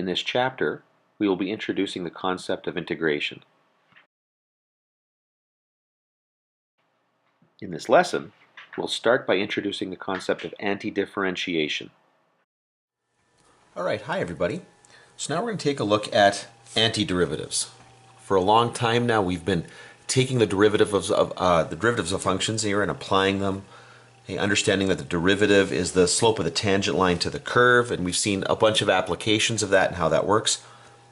this chapter, we will be introducing the concept of integration. In this lesson, we'll start by introducing the concept of antidifferentiation. All right, hi everybody. So now we're going to take a look at antiderivatives. For a long time now, we've been taking the derivatives of functions here and applying them, understanding that the derivative is the slope of the tangent line to the curve, and we've seen a bunch of applications of that and how that works.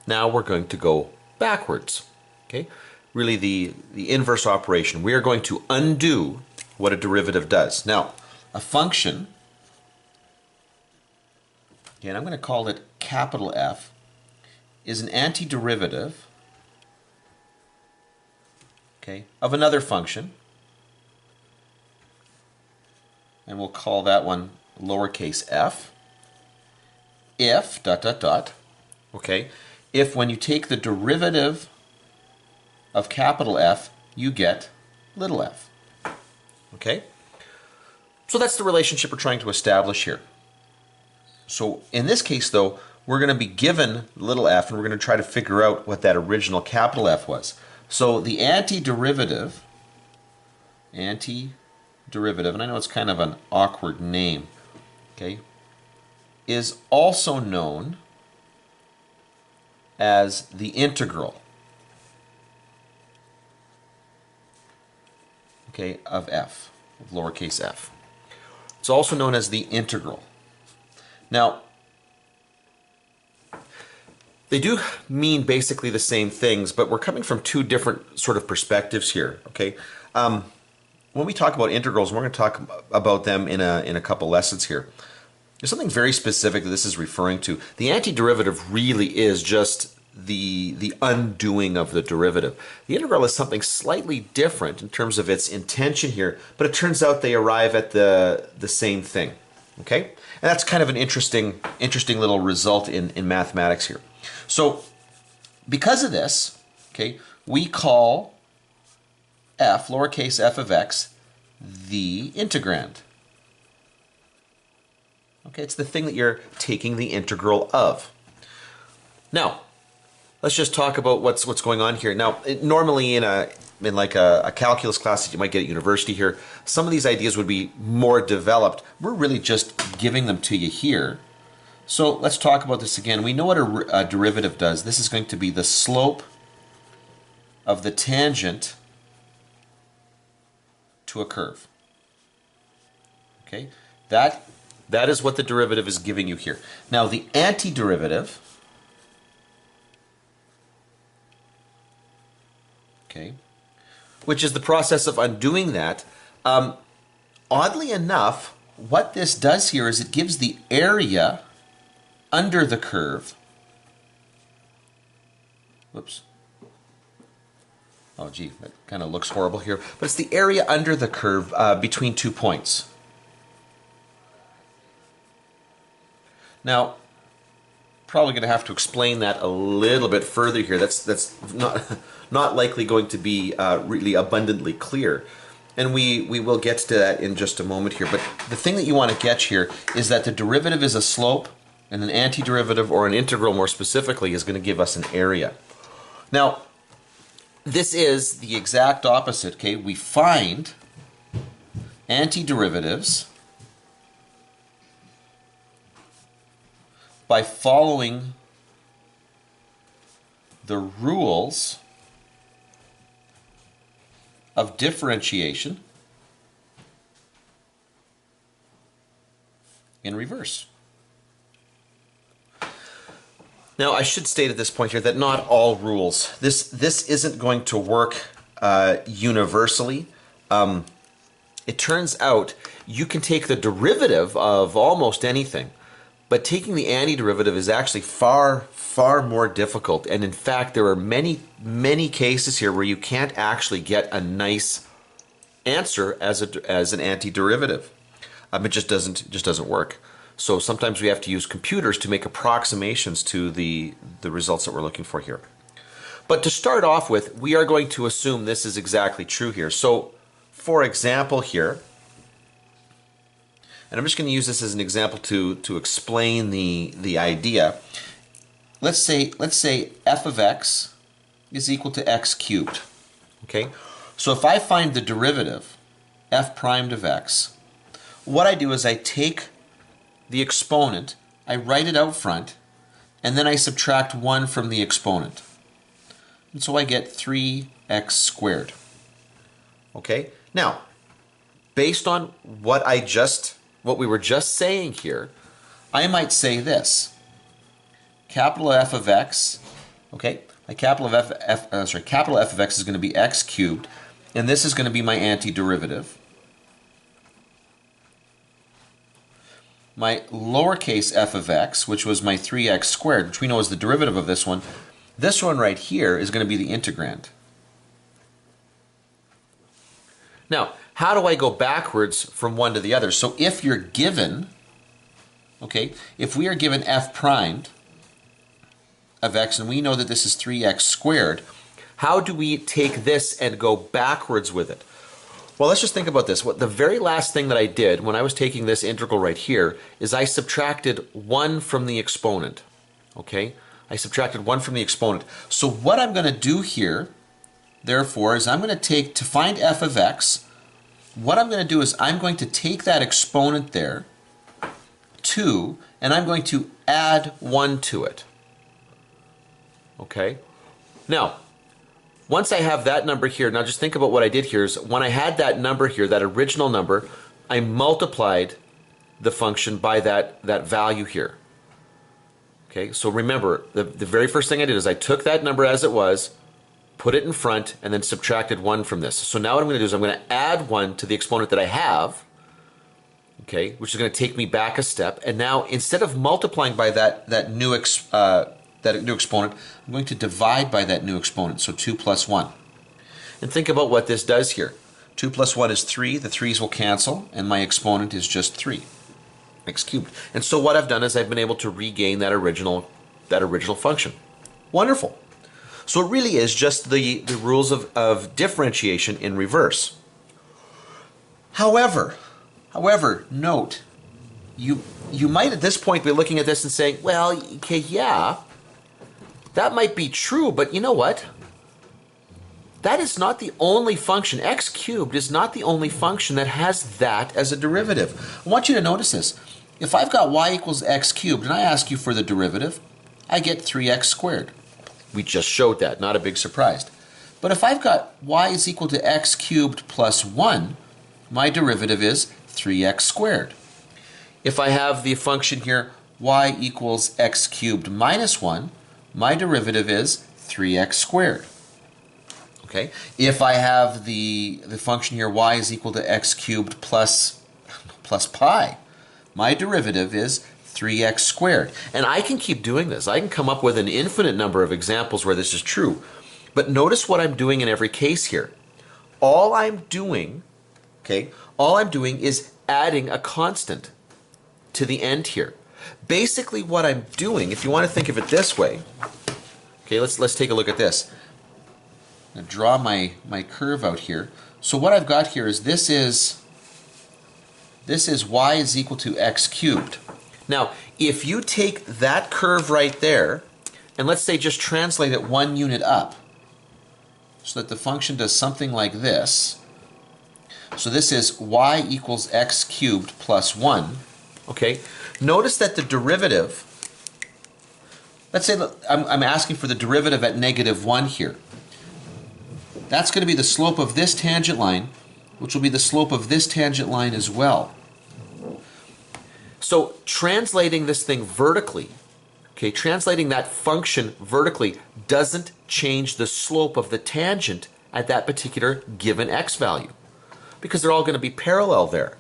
Now we're going to go backwards. Okay, really the inverse operation. We are going to undo what a derivative does. Now, a function, and I'm going to call it capital F, is an antiderivative, okay, of another function, and we'll call that one lowercase f, if okay, if when you take the derivative of capital F, you get little f. Okay? So that's the relationship we're trying to establish here. So in this case, though, we're going to be given little f, and we're going to try to figure out what that original capital F was. So the antiderivative, and I know it's kind of an awkward name, okay, is also known as the integral, okay, of f, of lowercase f. It's also known as the integral. Now, they do mean basically the same things, but we're coming from two different sort of perspectives here, okay? When we talk about integrals, we're going to talk about them in a couple lessons here. There's something very specific that this is referring to. The antiderivative really is just the undoing of the derivative. The integral is something slightly different in terms of its intention here, but it turns out they arrive at the same thing, okay? And that's kind of an interesting little result in mathematics here. So because of this, okay, we call f, lowercase f of x, the integrand. Okay, it's the thing that you're taking the integral of. Now, let's just talk about what's going on here. Now, normally in like a calculus class that you might get at university here, some of these ideas would be more developed. We're really just giving them to you here. So let's talk about this again. We know what a derivative does. This is going to be the slope of the tangent to a curve. Okay, that is what the derivative is giving you here. Now the antiderivative, okay, which is the process of undoing that, oddly enough, what this does here is it gives the area under the curve. Whoops. Oh, gee, that kind of looks horrible here. But it's the area under the curve between 2 points. Now, probably going to have to explain that a little bit further here. That's not likely going to be really abundantly clear. And we will get to that in just a moment here. But the thing that you want to catch here is that the derivative is a slope, and an antiderivative, or an integral more specifically, is going to give us an area. Now, this is the exact opposite, okay? We find antiderivatives by following the rules of differentiation in reverse. Now, I should state at this point here that not all rules. This isn't going to work universally. It turns out you can take the derivative of almost anything, but taking the antiderivative is actually far more difficult. And in fact, there are many cases here where you can't actually get a nice answer as an antiderivative. It just doesn't work. So sometimes we have to use computers to make approximations to the results that we're looking for here. But to start off with, we are going to assume this is exactly true here. So for example here, and I'm just going to use this as an example to explain the idea. let's say f of x is equal to x cubed. Okay? So if I find the derivative, f primed of x, what I do is I take the exponent, I write it out front, and then I subtract 1 from the exponent. And so I get 3x squared. Okay? Now, based on what we were just saying here, I might say this. Capital F of x, okay? My capital F of x is going to be x cubed, and this is going to be my antiderivative. My lowercase f of x, which was my 3x squared, which we know is the derivative of this one right here is going to be the integrand. Now, how do I go backwards from one to the other? So if you're given, okay, if we are given f primed of x, and we know that this is 3x squared, how do we take this and go backwards with it? Well, let's just think about this. The very last thing that I did when I was taking this integral right here is I subtracted 1 from the exponent. Okay? I subtracted 1 from the exponent. So what I'm going to do here, therefore, is I'm going to take, to find f of x, what I'm going to do is I'm going to take that exponent there, 2, and I'm going to add 1 to it. Okay? Now, once I have that number here, now just think about what I did here is when I had that number here, that original number, I multiplied the function by that value here. Okay, so remember, the very first thing I did is I took that number as it was, put it in front, and then subtracted 1 from this. So now what I'm going to do is I'm going to add 1 to the exponent that I have, okay, which is going to take me back a step. And now instead of multiplying by that new exponent, I'm going to divide by that new exponent, so 2 plus 1. And think about what this does here. 2 plus 1 is 3, the 3's will cancel, and my exponent is just 3, x cubed. And so what I've done is I've been able to regain that original function. Wonderful. So it really is just the rules of differentiation in reverse. However, note, you might at this point be looking at this and saying, well, okay, yeah, that might be true, but you know what? That is not the only function. X cubed is not the only function that has that as a derivative. I want you to notice this. If I've got y equals x cubed and I ask you for the derivative, I get 3x squared. We just showed that, not a big surprise. But if I've got y is equal to x cubed plus 1, my derivative is 3x squared. If I have the function here y equals x cubed minus 1, my derivative is 3x squared. Okay? If I have the function here y is equal to x cubed plus pi, my derivative is 3x squared. And I can keep doing this. I can come up with an infinite number of examples where this is true. But notice what I'm doing in every case here. All I'm doing is adding a constant to the end here. Basically what I'm doing, if you want to think of it this way, okay, let's take a look at this. I'm going to draw my curve out here. So what I've got here is this is y is equal to x cubed. Now, if you take that curve right there, and let's say just translate it 1 unit up, so that the function does something like this. So this is y equals x cubed plus 1. Okay, notice that the derivative, let's say I'm asking for the derivative at -1 here. That's going to be the slope of this tangent line, which will be the slope of this tangent line as well. So translating this thing vertically, okay, translating that function vertically doesn't change the slope of the tangent at that particular given x value, because they're all going to be parallel there.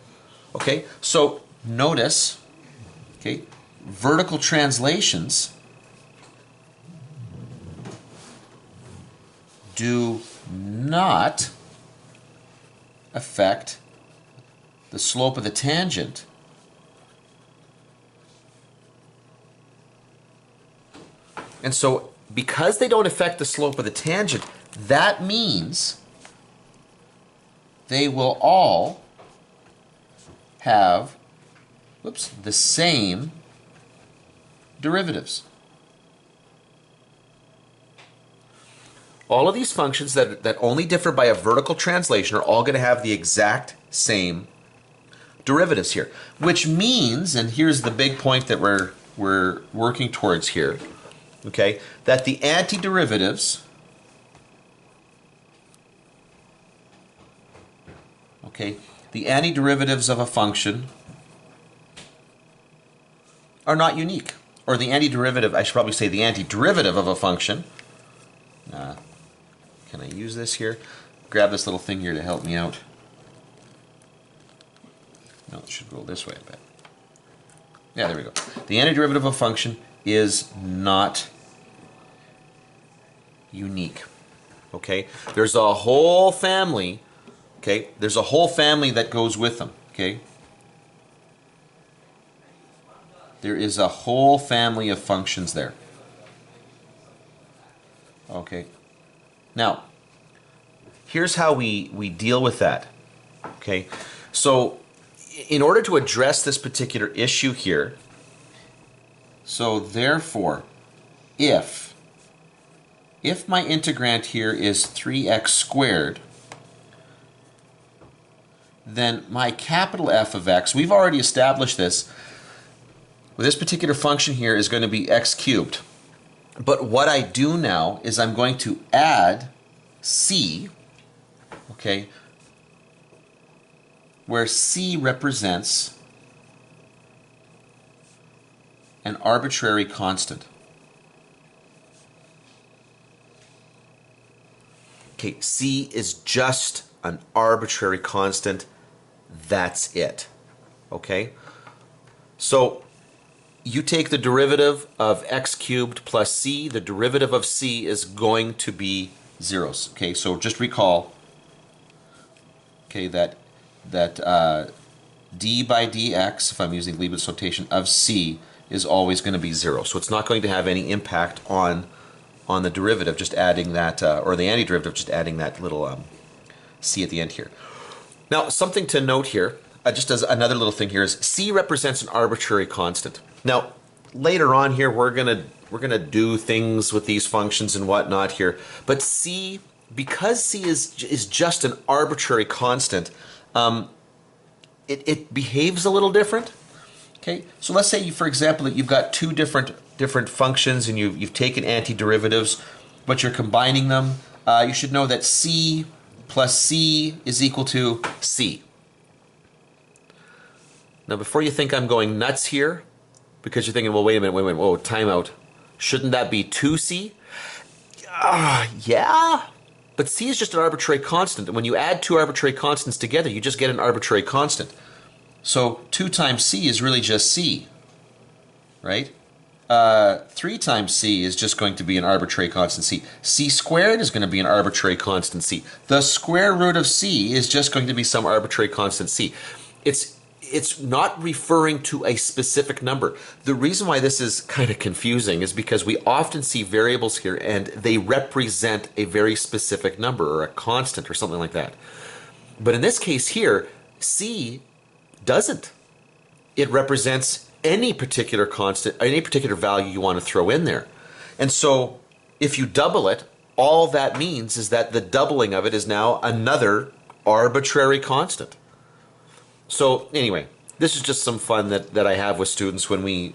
Okay, so notice, okay, vertical translations do not affect the slope of the tangent And so because they don't affect the slope of the tangent, that means they will all have the same derivatives. All of these functions that only differ by a vertical translation are all going to have the exact same derivatives here, which means, and here's the big point that we're working towards here, okay, that the antiderivatives, okay, the antiderivatives of a function are not unique. Or the antiderivative, I should probably say the antiderivative of a function. Can I use this here? Grab this little thing here to help me out. No, it should go this way, I bet. Yeah, there we go. The antiderivative of a function is not unique. Okay? There's a whole family, okay? There's a whole family that goes with them, okay? There is a whole family of functions there. Okay. Now, here's how we deal with that. Okay. So, in order to address this particular issue here, so therefore, if my integrand here is 3x squared, then my capital F of x, we've already established this, this particular function here is going to be x cubed. But what I do now is I'm going to add c, okay, where c represents an arbitrary constant. Okay, c is just an arbitrary constant. That's it. Okay? So you take the derivative of x cubed plus c, the derivative of c is going to be zeros. Okay, so just recall, okay, that d by dx, if I'm using Leibniz notation, of c is always going to be 0. So it's not going to have any impact on the derivative, just adding that, or the antiderivative, just adding that little c at the end here. Now, something to note here, just as another little thing here, is c represents an arbitrary constant. Now, later on here, we're gonna do things with these functions and whatnot here, but c, because c is just an arbitrary constant, it behaves a little different. Okay, so let's say, for example, that you've got two different functions and you've taken antiderivatives, but you're combining them. You should know that c plus c is equal to c. Now, before you think I'm going nuts here, because you're thinking, well, wait a minute, whoa, time out. Shouldn't that be 2c? Yeah, but c is just an arbitrary constant, and when you add two arbitrary constants together, you just get an arbitrary constant. So 2 times c is really just c, right? 3 times c is just going to be an arbitrary constant c. C squared is going to be an arbitrary constant c. The square root of c is just going to be some arbitrary constant c. It's not referring to a specific number. The reason why this is kind of confusing is because we often see variables here and they represent a very specific number or a constant or something like that. But in this case here, c doesn't. It represents any particular constant, any particular value you want to throw in there. And so if you double it, all that means is that the doubling of it is now another arbitrary constant. So anyway, this is just some fun that I have with students when we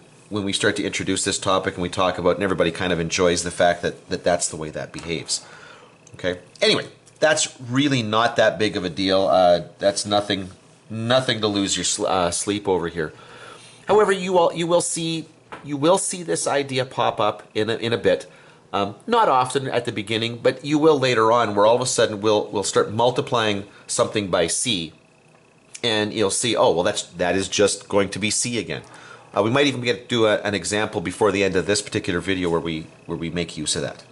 start to introduce this topic and we talk about it, and everybody kind of enjoys the fact that that's the way that behaves. Okay. Anyway, that's really not that big of a deal. That's nothing to lose your sleep over here. However, you will see this idea pop up in a bit. Not often at the beginning, but you will later on, where all of a sudden we'll start multiplying something by c. And you'll see, oh, well, that is just going to be c again. We might even get to do an example before the end of this particular video where we make use of that.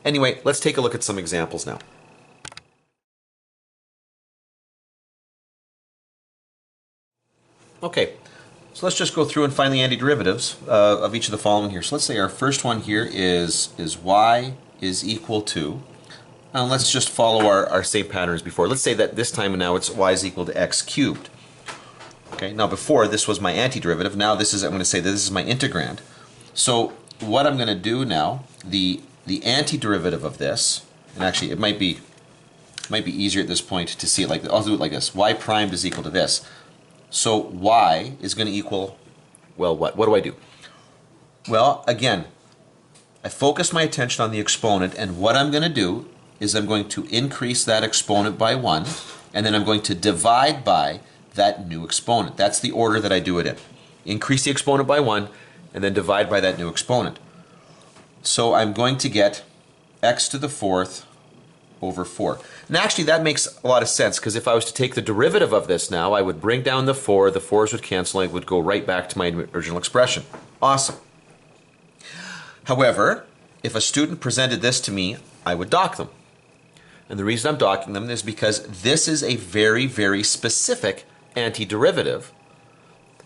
Anyway, let's take a look at some examples now. Okay, so let's just go through and find the antiderivatives of each of the following here. So let's say our first one here is y is equal to, and let's just follow our same pattern as before. Let's say that this time now it's y is equal to x cubed. Okay, now before this was my antiderivative. Now this is, I'm going to say that this is my integrand. So what I'm going to do now, the the antiderivative of this, and actually it might be easier at this point to see it like this. I'll do it like this. Y primed is equal to this. So y is going to equal, well, what? What do I do? Well, again, I focus my attention on the exponent, and what I'm going to do is I'm going to increase that exponent by 1, and then I'm going to divide by that new exponent. That's the order that I do it in. Increase the exponent by 1, and then divide by that new exponent. So I'm going to get x to the 4th over 4. And actually that makes a lot of sense, because if I was to take the derivative of this now, I would bring down the 4, the 4's would cancel, and I would go right back to my original expression. Awesome. However, if a student presented this to me, I would dock them. And the reason I'm docking them is because this is a very, very specific antiderivative,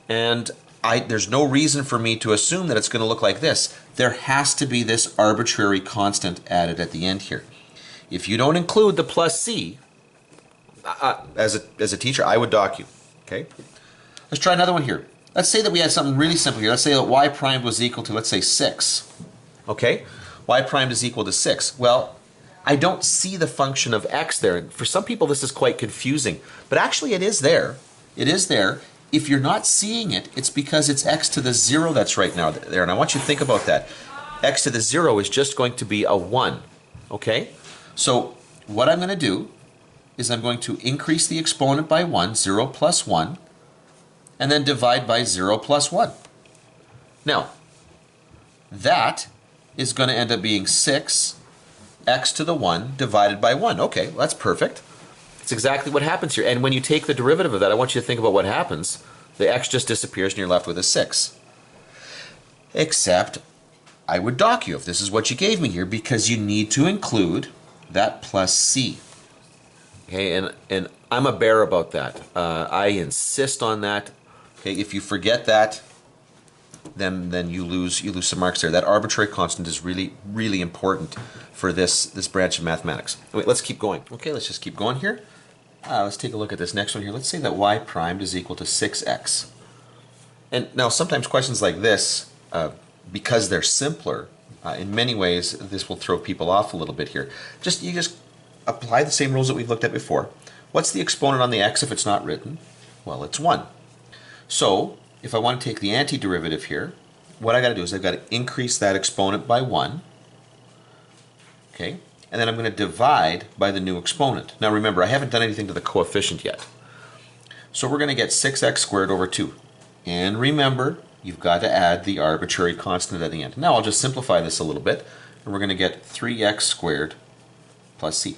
and there's no reason for me to assume that it's going to look like this. There has to be this arbitrary constant added at the end here. If you don't include the plus c, as a teacher, I would dock you. Okay? Let's try another one here. Let's say that we had something really simple here. Let's say that y primed was equal to, let's say, 6. Okay? Y primed is equal to 6. Well, I don't see the function of x there. For some people, this is quite confusing. But actually, it is there. It is there. If you're not seeing it, it's because it's x to the 0 that's right now there. And I want you to think about that. X to the 0 is just going to be a 1. Okay? So what I'm going to do is I'm going to increase the exponent by 1, 0 plus 1, and then divide by 0 plus 1. Now, that is going to end up being 6 x to the 1 divided by 1. Okay, well, that's perfect. It's exactly what happens here. And when you take the derivative of that, I want you to think about what happens. The x just disappears and you're left with a 6. Except I would dock you if this is what you gave me here, because you need to include that plus c. Okay, and I'm a bear about that. I insist on that. Okay, if you forget that, then you lose some marks there. That arbitrary constant is really, really important for this branch of mathematics. Wait, let's keep going. Okay, let's just keep going here. Let's take a look at this next one here. Let's say that y primed is equal to 6x. And now sometimes questions like this, because they're simpler, in many ways this will throw people off a little bit here. You just apply the same rules that we've looked at before. What's the exponent on the x if it's not written? Well, it's 1. So if I want to take the antiderivative here, what I got to do is I've got to increase that exponent by 1. Okay, and then I'm going to divide by the new exponent. Now remember, I haven't done anything to the coefficient yet. So we're going to get 6x squared over 2. And remember, you've got to add the arbitrary constant at the end. Now I'll just simplify this a little bit, and we're going to get 3x squared plus c.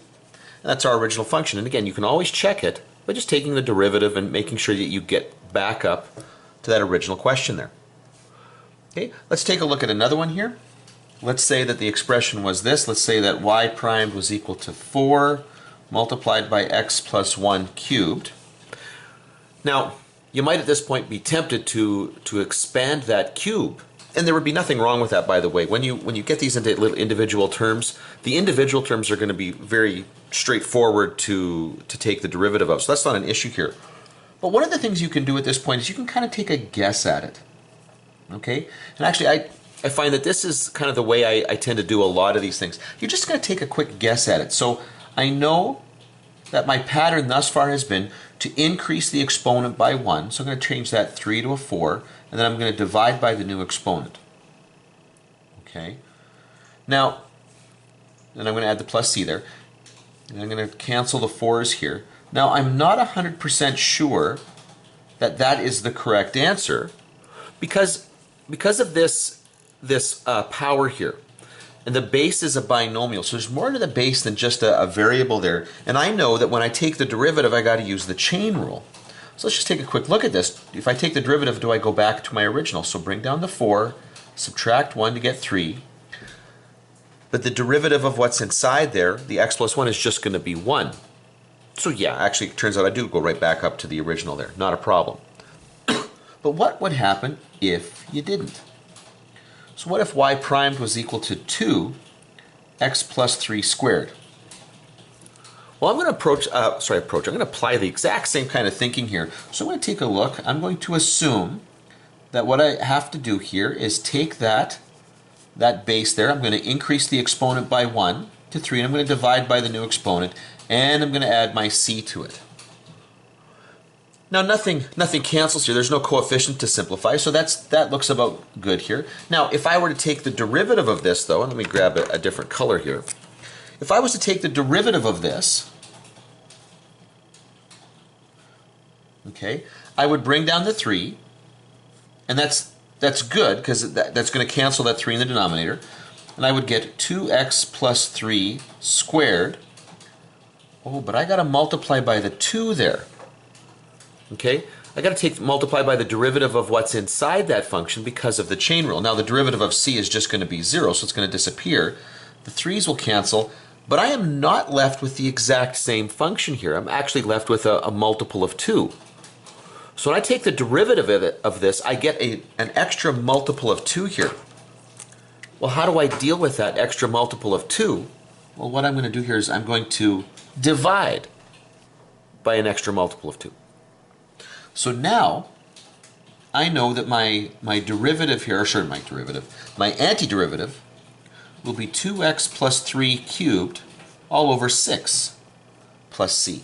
And that's our original function. And again, you can always check it by just taking the derivative and making sure that you get back up to that original question there. Okay, let's take a look at another one here. Let's say that the expression was this. Let's say that y primed was equal to 4 multiplied by x plus 1 cubed. Now, you might at this point be tempted to expand that cube. And there would be nothing wrong with that, by the way. When you get these into little individual terms, the individual terms are going to be very straightforward to take the derivative of. So that's not an issue here. But one of the things you can do at this point is you can kind of take a guess at it. Okay? And actually, I find that this is kind of the way I tend to do a lot of these things. You're just going to take a quick guess at it. So I know that my pattern thus far has been to increase the exponent by 1. So I'm going to change that 3 to a 4, and then I'm going to divide by the new exponent. Okay. Now, then I'm going to add the plus c there. And I'm going to cancel the 4's here. Now, I'm not 100% sure that that is the correct answer because of this power here. And the base is a binomial, so there's more to the base than just a variable there. And I know that when I take the derivative, I got to use the chain rule. So let's just take a quick look at this. If I take the derivative, do I go back to my original? So bring down the 4, subtract 1 to get 3. But the derivative of what's inside there, the x plus 1, is just going to be 1. So yeah, actually it turns out I do go right back up to the original there. Not a problem. But what would happen if you didn't? So what if y primed was equal to 2x plus 3 squared? Well, I'm going to I'm going to apply the exact same kind of thinking here. So I'm going to take a look. I'm going to assume that what I have to do here is take that that base there. I'm going to increase the exponent by 1 to 3, and I'm going to divide by the new exponent, and I'm going to add my c to it. Now nothing cancels here. There's no coefficient to simplify, so that looks about good here. Now if I were to take the derivative of this though, and let me grab a different color here. If I was to take the derivative of this, okay, I would bring down the 3, and that's good because that's going to cancel that 3 in the denominator, and I would get 2x plus 3 squared. Oh, but I got to multiply by the 2 there. Okay, I got to multiply by the derivative of what's inside that function because of the chain rule. Now the derivative of c is just going to be 0, so it's going to disappear. The 3's will cancel, but I am not left with the exact same function here. I'm actually left with a multiple of 2. So when I take the derivative of this, I get an extra multiple of 2 here. Well, how do I deal with that extra multiple of 2? Well, what I'm going to do here is I'm going to divide by an extra multiple of 2. So now I know that my derivative here, my antiderivative will be 2x plus 3 cubed all over 6 plus c.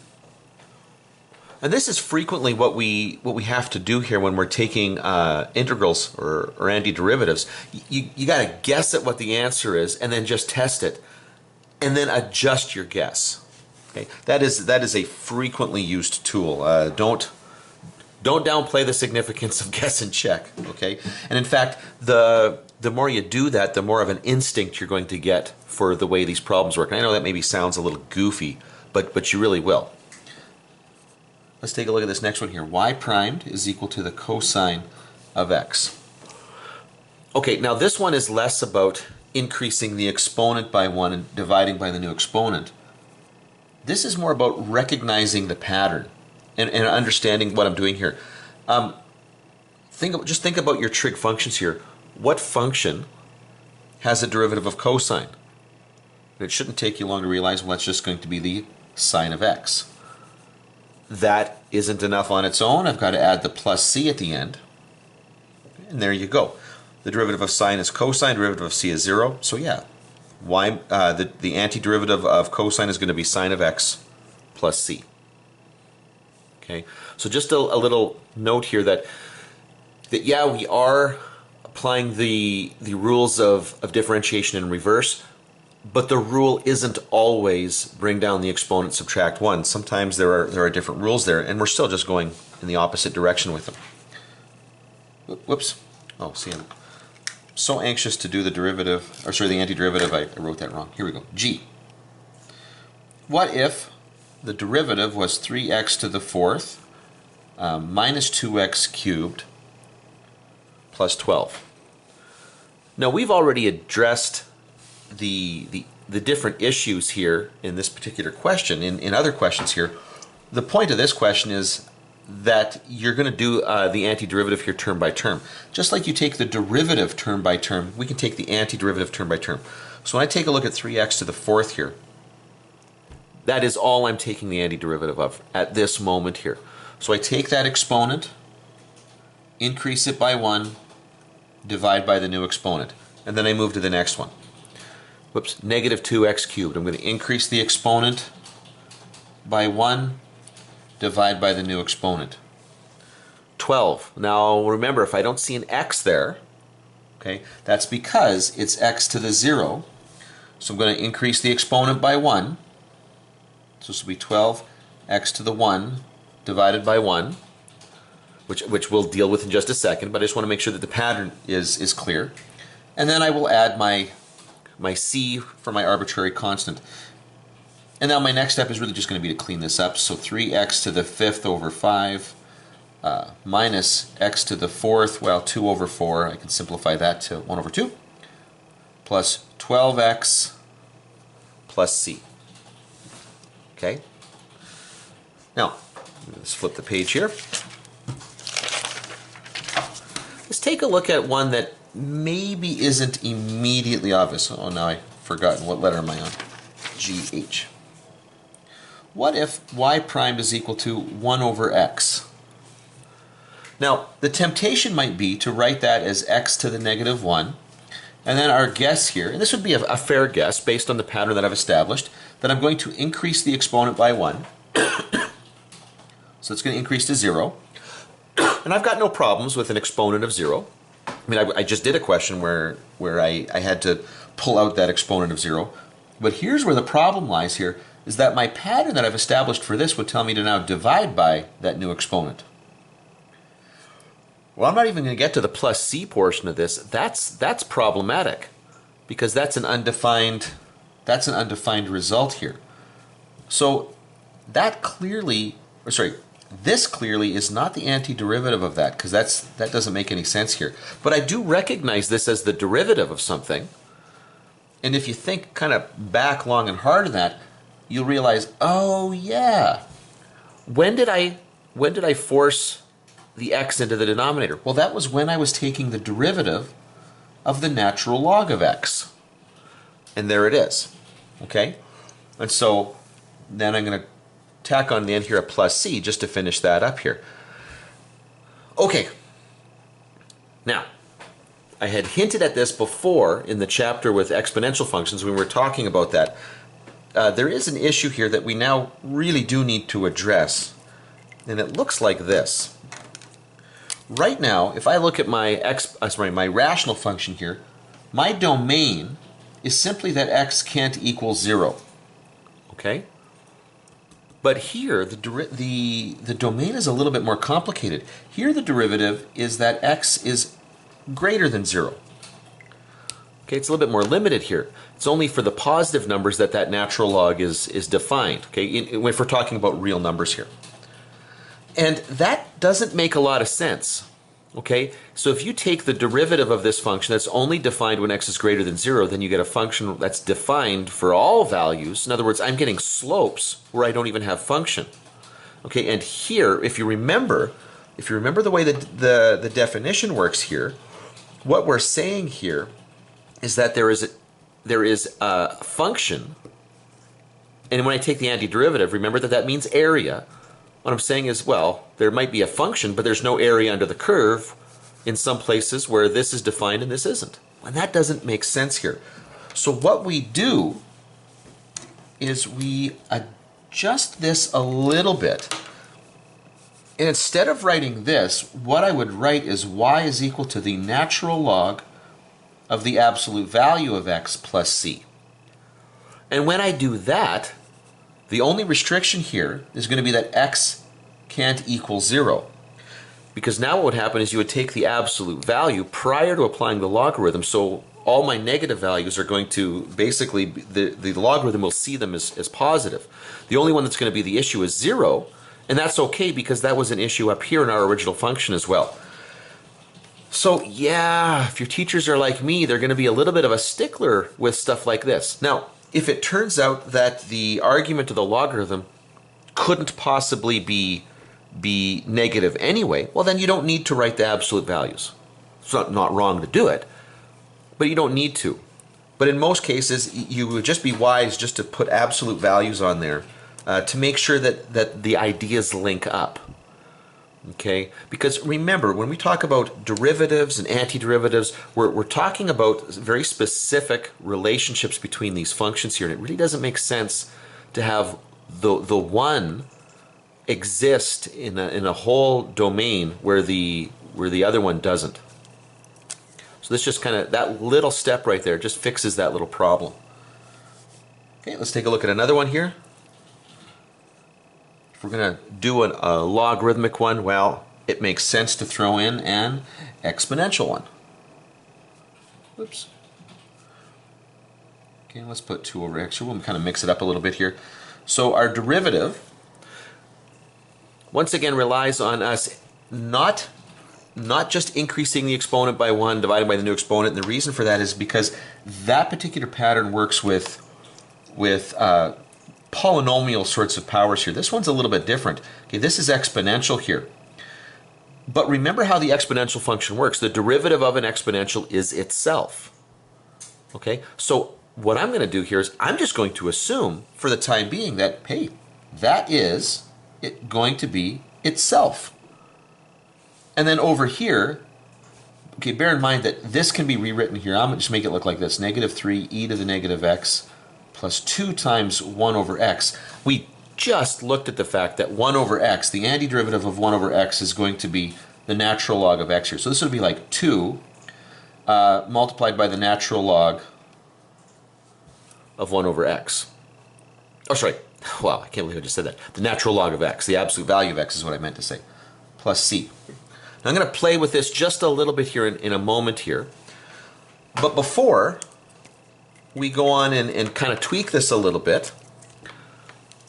And this is frequently what we have to do here when we're taking integrals or antiderivatives. You got to guess at what the answer is and then just test it and then adjust your guess. Okay? That is a frequently used tool. Don't downplay the significance of guess and check. Okay? And in fact, the more you do that, the more of an instinct you're going to get for the way these problems work. And I know that maybe sounds a little goofy, but you really will. Let's take a look at this next one here. Y primed is equal to the cosine of x. Okay, now this one is less about increasing the exponent by 1 and dividing by the new exponent. This is more about recognizing the pattern and understanding what I'm doing here. Just think about your trig functions here. What function has a derivative of cosine? It shouldn't take you long to realize, well, that's just going to be the sine of x. That isn't enough on its own. I've got to add the plus c at the end. And there you go. The derivative of sine is cosine, derivative of c is 0. So yeah, the antiderivative of cosine is going to be sine of x plus c. Okay, so just a little note here that yeah, we are applying the rules of differentiation in reverse, but the rule isn't always bring down the exponent, subtract 1. Sometimes there are different rules there, and we're still just going in the opposite direction with them. Whoops. Oh, see, I'm so anxious to do the derivative, or sorry, the antiderivative, I wrote that wrong. Here we go. G. What if the derivative was 3x to the 4th minus 2x cubed plus 12? Now, we've already addressed the different issues here in this particular question. In other questions here, the point of this question is that you're going to do the antiderivative here term by term. Just like you take the derivative term by term, we can take the antiderivative term by term. So when I take a look at 3x to the 4th here, that is all I'm taking the antiderivative of at this moment here. So I take that exponent, increase it by 1, divide by the new exponent, and then I move to the next one. Whoops, negative 2x cubed. I'm going to increase the exponent by 1, divide by the new exponent. 12. Now remember, if I don't see an x there, okay, that's because it's x to the 0. So I'm going to increase the exponent by 1. So this will be 12 x to the 1 divided by 1, which we'll deal with in just a second, but I just want to make sure that the pattern is clear. And then I will add my c for my arbitrary constant. And now my next step is really just going to be to clean this up. So 3x to the 5th over 5 minus x to the 4th, well, 2 over 4. I can simplify that to 1 over 2 plus 12x plus c. Okay? Now, let's flip the page here. Let's take a look at one that maybe isn't immediately obvious. Oh, now I've forgotten. What letter am I on? GH. What if y prime is equal to 1 over x? Now, the temptation might be to write that as x to the negative 1, And then our guess here, and this would be a fair guess based on the pattern that I've established, that I'm going to increase the exponent by 1. So it's going to increase to 0. And I've got no problems with an exponent of 0. I mean, I just did a question where I had to pull out that exponent of 0. But here's where the problem lies here, is that my pattern that I've established for this would tell me to now divide by that new exponent. Well, I'm not even going to get to the plus c portion of this. That's problematic, because that's an undefined result here. So that clearly, or sorry, this clearly is not the antiderivative of that, because that doesn't make any sense here. But I do recognize this as the derivative of something. And if you think kind of back long and hard on that, you'll realize, oh yeah, when did I force the x into the denominator? Well, that was when I was taking the derivative of the natural log of x. And there it is. Okay? And so then I'm going to tack on the end here a plus c just to finish that up here. Okay. Now, I had hinted at this before in the chapter with exponential functions when we were talking about that. There is an issue here that we now really do need to address. And it looks like this. Right now, if I look at my my rational function here, my domain is simply that x can't equal 0. Okay? But here, the domain is a little bit more complicated. Here the derivative is that x is greater than 0. Okay, it's a little bit more limited here. It's only for the positive numbers that natural log is defined. Okay, if we're talking about real numbers here. And that doesn't make a lot of sense. Okay, so if you take the derivative of this function that's only defined when x is greater than 0, then you get a function that's defined for all values. In other words, I'm getting slopes where I don't even have function. Okay, and here, if you remember the way that the definition works here, what we're saying here is that there is a function, and when I take the antiderivative, remember that means area. What I'm saying is, well, there might be a function, but there's no area under the curve in some places where this is defined and this isn't. And that doesn't make sense here. So what we do is we adjust this a little bit. And instead of writing this, what I would write is y is equal to the natural log of the absolute value of x plus c. And when I do that, the only restriction here is going to be that x can't equal 0. Because now what would happen is you would take the absolute value prior to applying the logarithm, so all my negative values are going to basically, the logarithm will see them as positive. The only one that's going to be the issue is 0, and that's okay because that was an issue up here in our original function as well. So yeah, if your teachers are like me, they're going to be a little bit of a stickler with stuff like this. Now, if it turns out that the argument of the logarithm couldn't possibly be negative anyway, well then you don't need to write the absolute values. It's not wrong to do it, but you don't need to. But in most cases, you would just be wise just to put absolute values on there to make sure that the ideas link up. Okay? Because remember, when we talk about derivatives and antiderivatives, we're talking about very specific relationships between these functions here, and it really doesn't make sense to have the one exist in a whole domain where the other one doesn't. So this just kind of, that little step right there just fixes that little problem. Okay, let's take a look at another one here. If we're going to do a logarithmic one, well, it makes sense to throw in an exponential one. Whoops. Okay, let's put 2 over x. We'll kind of mix it up a little bit here. So our derivative, once again, relies on us not just increasing the exponent by 1, divided by the new exponent. And the reason for that is because that particular pattern works with polynomial sorts of powers here. This one's a little bit different. Okay, this is exponential here. But remember how the exponential function works. The derivative of an exponential is itself. Okay, so what I'm going to do here is I'm just going to assume for the time being that, hey, that is going to be itself. And then over here, okay, bear in mind that this can be rewritten here. I'm going to just make it look like this. Negative 3 e to the negative x plus 2 times 1 over x. We just looked at the fact that 1 over x, the antiderivative of 1 over x is going to be the natural log of x here. So this would be like 2 multiplied by the natural log of 1 over x. Oh, sorry. Wow, I can't believe I just said that. The natural log of x, the absolute value of x is what I meant to say, plus c. Now I'm going to play with this just a little bit here in a moment here. But before we go on and kind of tweak this a little bit,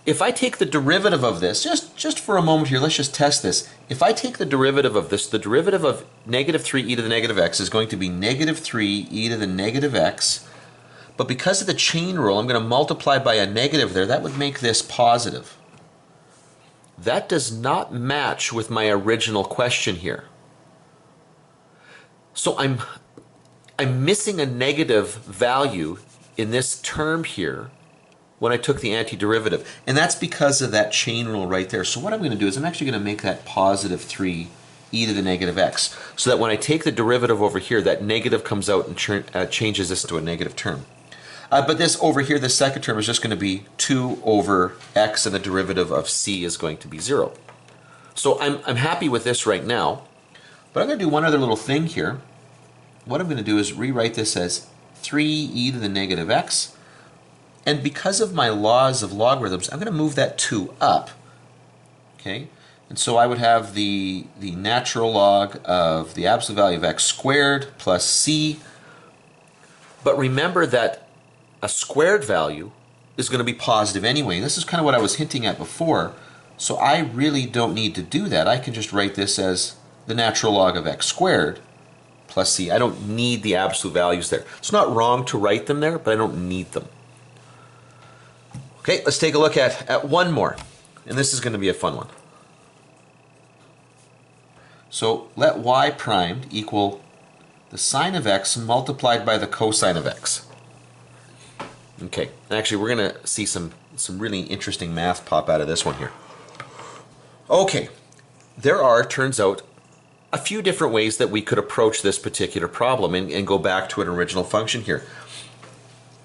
if I take the derivative of this, just for a moment here, let's just test this. If I take the derivative of this, the derivative of negative 3 e to the negative x is going to be negative 3 e to the negative x. But because of the chain rule, I'm going to multiply by a negative there. That would make this positive. That does not match with my original question here. So I'm missing a negative value in this term here when I took the antiderivative. And that's because of that chain rule right there. So what I'm going to do is I'm actually going to make that positive 3 e to the negative x. So that when I take the derivative over here, that negative comes out and changes this to a negative term. But this over here, the second term is just going to be 2 over x, and the derivative of c is going to be 0. So I'm happy with this right now. But I'm going to do one other little thing here. What I'm going to do is rewrite this as 3e to the negative x. And because of my laws of logarithms, I'm going to move that 2 up. Okay? And so I would have the natural log of the absolute value of x squared plus c. But remember that a squared value is going to be positive anyway. This is kind of what I was hinting at before. So I really don't need to do that. I can just write this as the natural log of x squared plus c. I don't need the absolute values there. It's not wrong to write them there, but I don't need them. Okay, let's take a look at one more. And this is going to be a fun one. So let y primed equal the sine of x multiplied by the cosine of x. Okay, and actually we're going to see some really interesting math pop out of this one here. Okay, there are, turns out, a few different ways that we could approach this particular problem and go back to an original function here.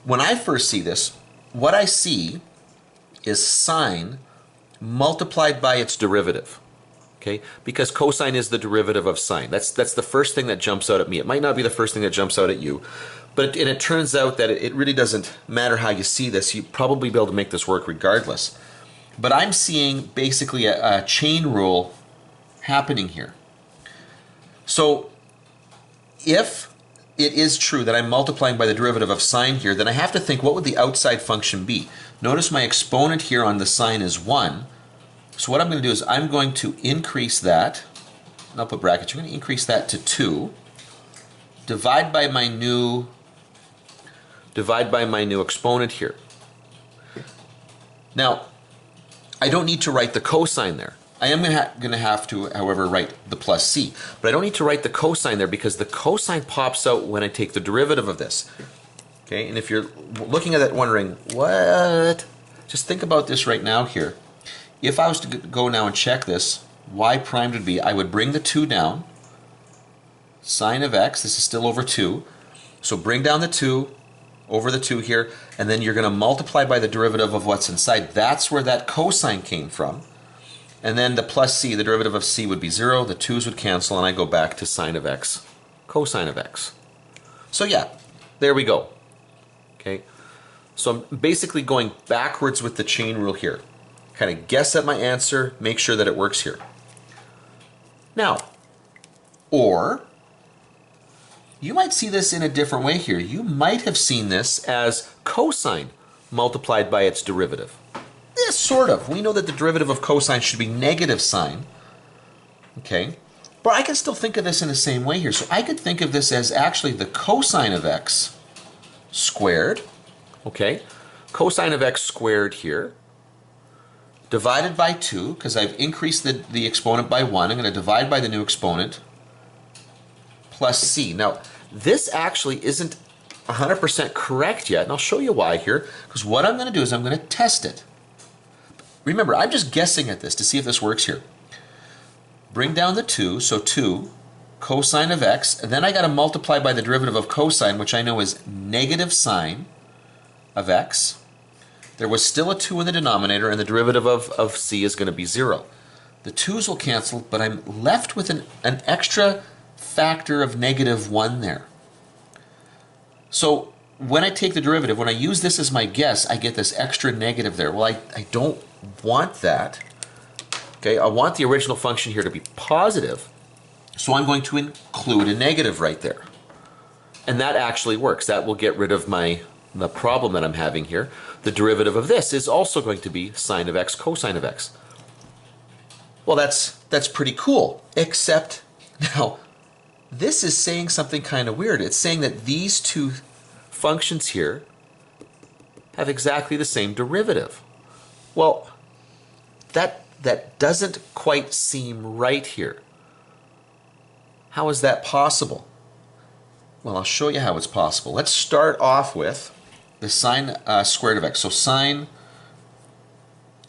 When I first see this, what I see is sine multiplied by its derivative. Okay, because cosine is the derivative of sine. That's the first thing that jumps out at me. It might not be the first thing that jumps out at you, but it turns out that it really doesn't matter how you see this. You probably be able to make this work regardless. But I'm seeing basically a chain rule happening here. So if it is true that I'm multiplying by the derivative of sine here, then I have to think, what would the outside function be? Notice my exponent here on the sine is 1. So what I'm going to do is I'm going to increase that, and I'll put brackets, you're going to increase that to 2, divide by my new exponent here. Now, I don't need to write the cosine there. I am going to have to, however, write the plus c. But I don't need to write the cosine there because the cosine pops out when I take the derivative of this. Okay, and if you're looking at that wondering, what? Just think about this right now here. If I was to go now and check this, y primed would be, I would bring the 2 down, sine of x, this is still over 2, so bring down the 2 over the 2 here, and then you're going to multiply by the derivative of what's inside. That's where that cosine came from. And then the plus c, the derivative of c would be 0, the 2's would cancel, and I go back to sine of x, cosine of x. So yeah, there we go. Okay, so I'm basically going backwards with the chain rule here. Kind of guess at my answer, make sure that it works here. Now, or you might see this in a different way here. You might have seen this as cosine multiplied by its derivative. Sort of. We know that the derivative of cosine should be negative sine. Okay, but I can still think of this in the same way here. So I could think of this as actually the cosine of x squared. Okay, cosine of x squared here, divided by 2, because I've increased the exponent by 1. I'm going to divide by the new exponent, plus c. Now, this actually isn't 100% correct yet, and I'll show you why here, because what I'm going to do is I'm going to test it. Remember, I'm just guessing at this to see if this works here. Bring down the 2, so 2, cosine of x, and then I got to multiply by the derivative of cosine, which I know is negative sine of x. There was still a 2 in the denominator, and the derivative of c is going to be 0. The 2's will cancel, but I'm left with an extra factor of negative 1 there. So when I take the derivative, when I use this as my guess, I get this extra negative there. Well, I don't want that. Okay, I want the original function here to be positive, so I'm going to include a negative right there. And that actually works. That will get rid of the problem that I'm having here. The derivative of this is also going to be sine of x cosine of x. Well, that's pretty cool, except now this is saying something kind of weird. It's saying that these two functions here have exactly the same derivative. Well, that doesn't quite seem right here. How is that possible? Well, I'll show you how it's possible. Let's start off with the sine squared of x. So sine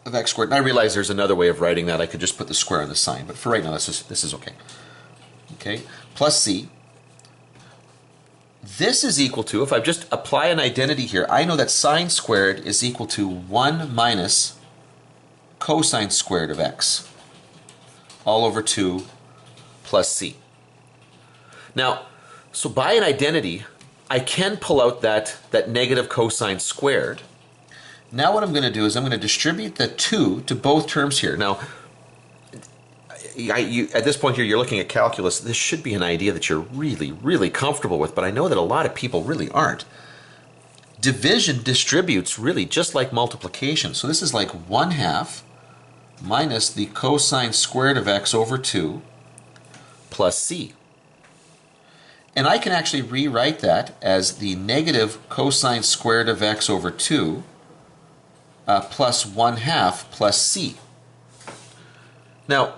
of x squared. And I realize there's another way of writing that. I could just put the square on the sine, but for right now, this is okay. Okay, plus c. This is equal to, if I just apply an identity here, I know that sine squared is equal to 1 minus cosine squared of x all over 2 plus c. Now, so by an identity, I can pull out that negative cosine squared. Now what I'm going to do is I'm going to distribute the 2 to both terms here. Now, at this point here, you're looking at calculus. This should be an idea that you're really, really comfortable with, but I know that a lot of people really aren't. Division distributes really just like multiplication. So this is like 1/2 minus the cosine squared of x over 2 plus c. And I can actually rewrite that as the negative cosine squared of x over 2 plus 1/2 plus c. Now,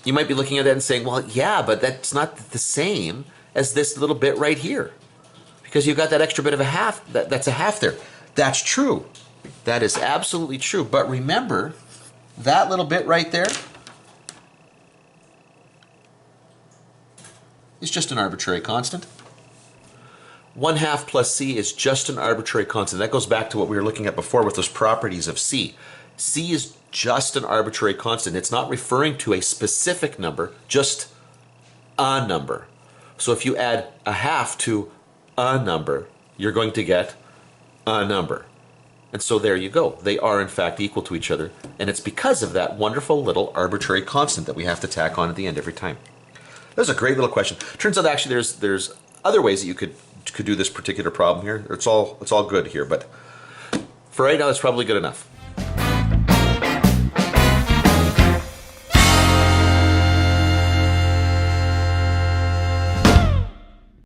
you might be looking at that and saying, well, yeah, but that's not the same as this little bit right here, because you've got that extra bit of a half, that's a half there. That's true. That is absolutely true. But remember, that little bit right there is just an arbitrary constant. 1/2 plus c is just an arbitrary constant. That goes back to what we were looking at before with those properties of c. C is just an arbitrary constant. It's not referring to a specific number, just a number. So if you add a half to a number, you're going to get a number. And so there you go. They are in fact equal to each other. And it's because of that wonderful little arbitrary constant that we have to tack on at the end every time. That was a great little question. Turns out actually there's other ways that you could do this particular problem here. It's all good here, but for right now it's probably good enough.